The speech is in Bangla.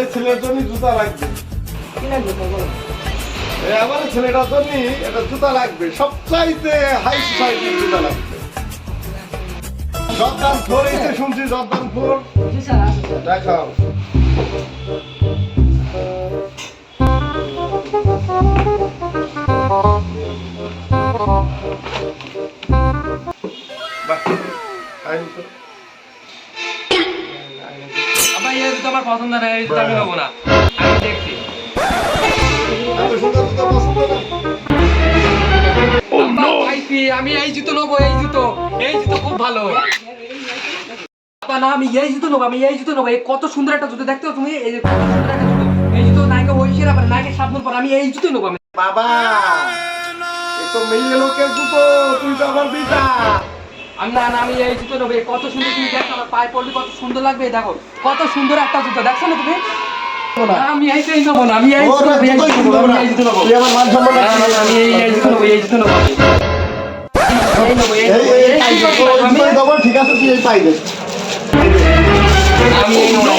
এই ছেলের জন্য জুতা লাগবে। কি লাগবে তো বলো? আমার ছেলেটার জন্য একটা জুতা লাগবে, সবচাইতে হাই সোসাইটির জুতা লাগবে। জর্দানপুর এই যে শুনছি, জর্দানপুর জি স্যার, আছে স্যার। দেখাও। বাহ, আইন তো। আবার এই জুতো আমার পছন্দ না, এই জুতো আমি নেবো না। আমি দেখছি। এত সুন্দর জুতা পছন্দ না? আব্বা, ভাইপি, আমি এই জুতো নেবো, এই জুতো খুব ভালো। আব্বা, না, আমি এই জুতো নেবো, এই কত সুন্দর একটা জুতো, দেখতে পাচ্ছ তুমি? এই যে কত সুন্দর একটা জুতো, এই জুতো নায়িকা ঐশ্বরিয়া রায়, নায়িকা শাবনূর পরে, আমি এই জুতো নেবো। বাবা, এ তো মেয়ে লোকের জুতো, তুই তো আমার বিটা। আমি এই জুতো নেবো, এই কত সুন্দর, তুমি দেখো আমার পায়ে পড়লে কত সুন্দর লাগবে, এই দেখো কত সুন্দর একটা জুতো, দেখছো না তুমি? না, আমি এইটাই নেবো না, আমি এই জুতো নেবো, এই জুতো নেবো, আমি এই জুতো নেবো। তুই আমার মান সম্মান না, না, না, আমি এই জুতো নেবো, এই জুতো নেবো। এই নেবো, এই নেবো, এই জুতো নেবো, আমি ঠিক আছে, তুই এই পাই দে। এই নেবো।